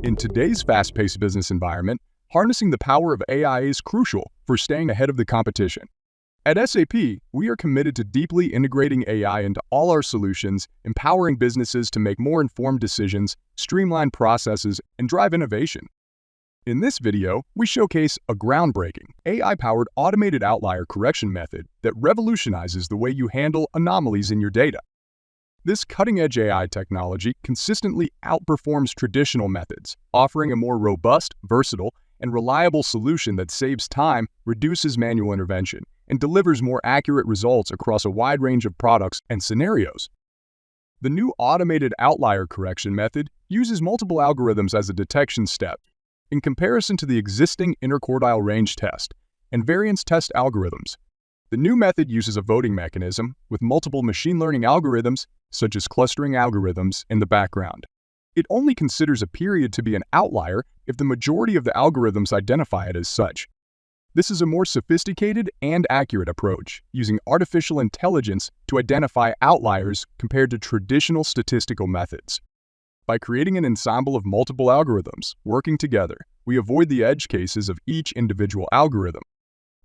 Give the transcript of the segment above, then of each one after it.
In today's fast-paced business environment, harnessing the power of AI is crucial for staying ahead of the competition. At SAP, we are committed to deeply integrating AI into all our solutions, empowering businesses to make more informed decisions, streamline processes, and drive innovation. In this video, we showcase a groundbreaking, AI-powered automated outlier correction method that revolutionizes the way you handle anomalies in your data. This cutting-edge AI technology consistently outperforms traditional methods, offering a more robust, versatile, and reliable solution that saves time, reduces manual intervention, and delivers more accurate results across a wide range of products and scenarios. The new automated outlier correction method uses multiple algorithms as a detection step, in comparison to the existing interquartile range test and variance test algorithms. The new method uses a voting mechanism with multiple machine learning algorithms, such as clustering algorithms, in the background. It only considers a period to be an outlier if the majority of the algorithms identify it as such. This is a more sophisticated and accurate approach, using artificial intelligence to identify outliers compared to traditional statistical methods. By creating an ensemble of multiple algorithms working together, we avoid the edge cases of each individual algorithm.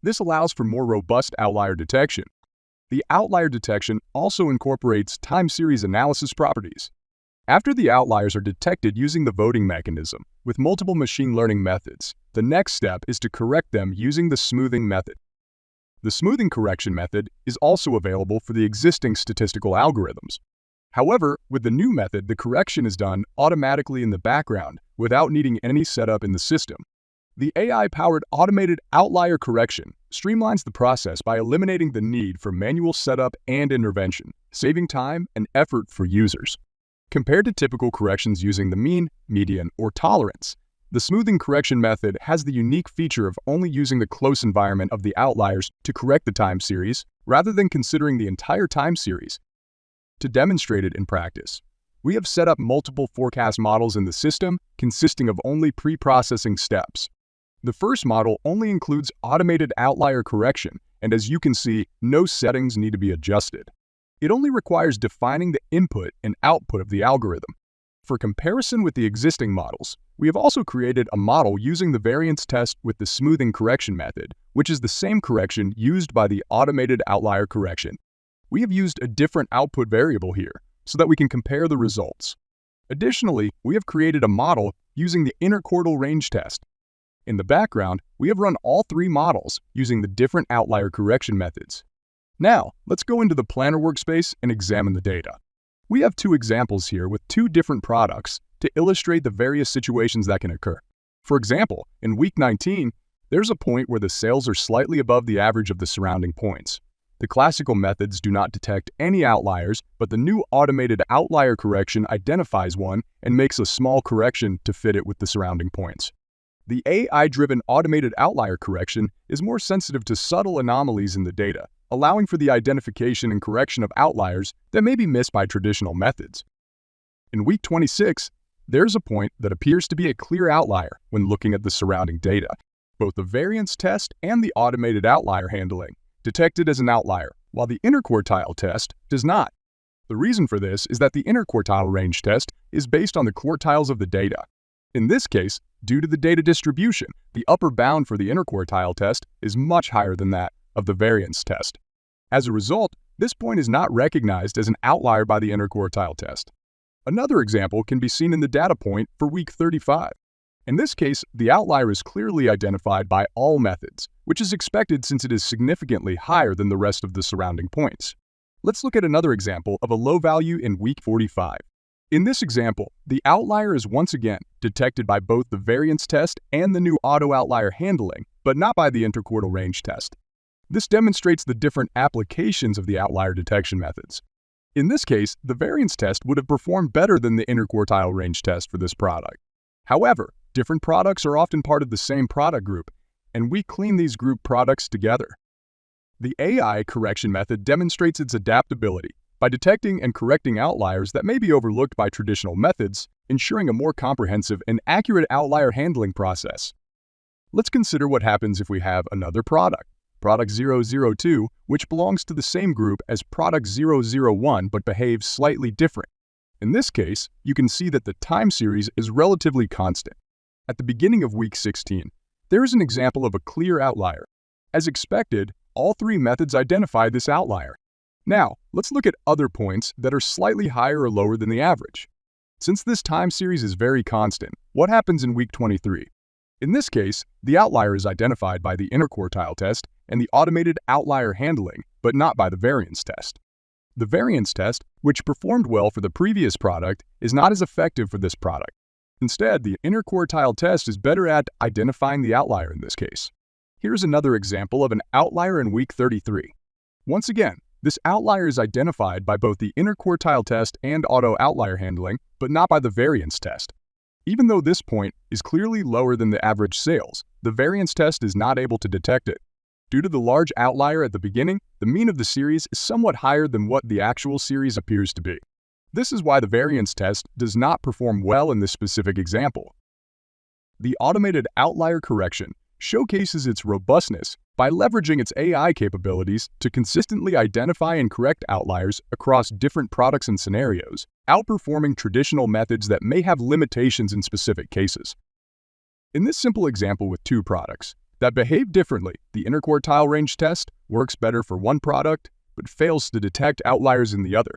This allows for more robust outlier detection. The outlier detection also incorporates time series analysis properties. After the outliers are detected using the voting mechanism with multiple machine learning methods, the next step is to correct them using the smoothing method. The smoothing correction method is also available for the existing statistical algorithms. However, with the new method, the correction is done automatically in the background without needing any setup in the system. The AI-powered automated outlier correction streamlines the process by eliminating the need for manual setup and intervention, saving time and effort for users. Compared to typical corrections using the mean, median, or tolerance, the smoothing correction method has the unique feature of only using the close environment of the outliers to correct the time series, rather than considering the entire time series. To demonstrate it in practice, we have set up multiple forecast models in the system consisting of only pre-processing steps. The first model only includes automated outlier correction, and as you can see, no settings need to be adjusted. It only requires defining the input and output of the algorithm. For comparison with the existing models, we have also created a model using the variance test with the smoothing correction method, which is the same correction used by the automated outlier correction. We have used a different output variable here so that we can compare the results. Additionally, we have created a model using the interquartile range test. In the background, we have run all three models using the different outlier correction methods. Now, let's go into the planner workspace and examine the data. We have two examples here with two different products to illustrate the various situations that can occur. For example, in week 19, there's a point where the sales are slightly above the average of the surrounding points. The classical methods do not detect any outliers, but the new automated outlier correction identifies one and makes a small correction to fit it with the surrounding points. The AI-driven automated outlier correction is more sensitive to subtle anomalies in the data, allowing for the identification and correction of outliers that may be missed by traditional methods. In week 26, there's a point that appears to be a clear outlier when looking at the surrounding data. Both the variance test and the automated outlier handling detect it as an outlier, while the interquartile test does not. The reason for this is that the interquartile range test is based on the quartiles of the data. In this case, due to the data distribution, the upper bound for the interquartile test is much higher than that of the variance test. As a result, this point is not recognized as an outlier by the interquartile test. Another example can be seen in the data point for week 35. In this case, the outlier is clearly identified by all methods, which is expected since it is significantly higher than the rest of the surrounding points. Let's look at another example of a low value in week 45. In this example, the outlier is once again detected by both the variance test and the new auto outlier handling, but not by the interquartile range test. This demonstrates the different applications of the outlier detection methods. In this case, the variance test would have performed better than the interquartile range test for this product. However, different products are often part of the same product group, and we clean these group products together. The AI correction method demonstrates its adaptability by detecting and correcting outliers that may be overlooked by traditional methods, ensuring a more comprehensive and accurate outlier handling process. Let's consider what happens if we have another product, product 002, which belongs to the same group as product 001 but behaves slightly different. In this case, you can see that the time series is relatively constant. At the beginning of week 16, there is an example of a clear outlier. As expected, all three methods identify this outlier. Now, let's look at other points that are slightly higher or lower than the average. Since this time series is very constant, what happens in week 23? In this case, the outlier is identified by the interquartile test and the automated outlier handling, but not by the variance test. The variance test, which performed well for the previous product, is not as effective for this product. Instead, the interquartile test is better at identifying the outlier in this case. Here's another example of an outlier in week 33. Once again, this outlier is identified by both the interquartile test and auto outlier handling, but not by the variance test. Even though this point is clearly lower than the average sales, the variance test is not able to detect it. Due to the large outlier at the beginning, the mean of the series is somewhat higher than what the actual series appears to be. This is why the variance test does not perform well in this specific example. The automated outlier correction showcases its robustness by leveraging its AI capabilities to consistently identify and correct outliers across different products and scenarios, outperforming traditional methods that may have limitations in specific cases. In this simple example with two products that behave differently, the interquartile range test works better for one product, but fails to detect outliers in the other.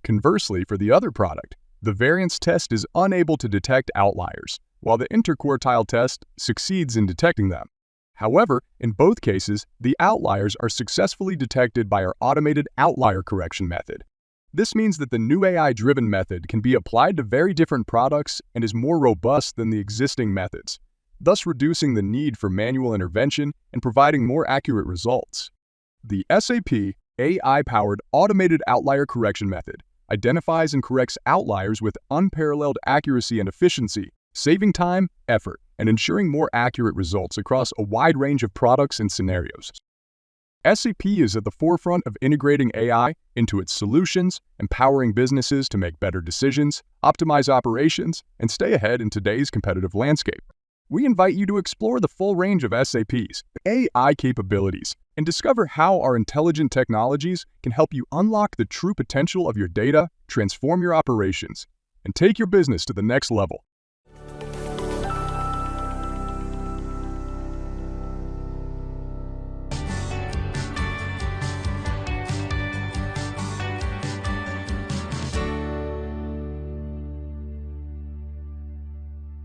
Conversely, for the other product, the variance test is unable to detect outliers, while the interquartile test succeeds in detecting them. However, in both cases, the outliers are successfully detected by our automated outlier correction method. This means that the new AI-driven method can be applied to very different products and is more robust than the existing methods, thus reducing the need for manual intervention and providing more accurate results. The SAP AI-powered automated outlier correction method identifies and corrects outliers with unparalleled accuracy and efficiency, saving time, effort, and ensuring more accurate results across a wide range of products and scenarios. SAP is at the forefront of integrating AI into its solutions, empowering businesses to make better decisions, optimize operations, and stay ahead in today's competitive landscape. We invite you to explore the full range of SAP's AI capabilities and discover how our intelligent technologies can help you unlock the true potential of your data, transform your operations, and take your business to the next level.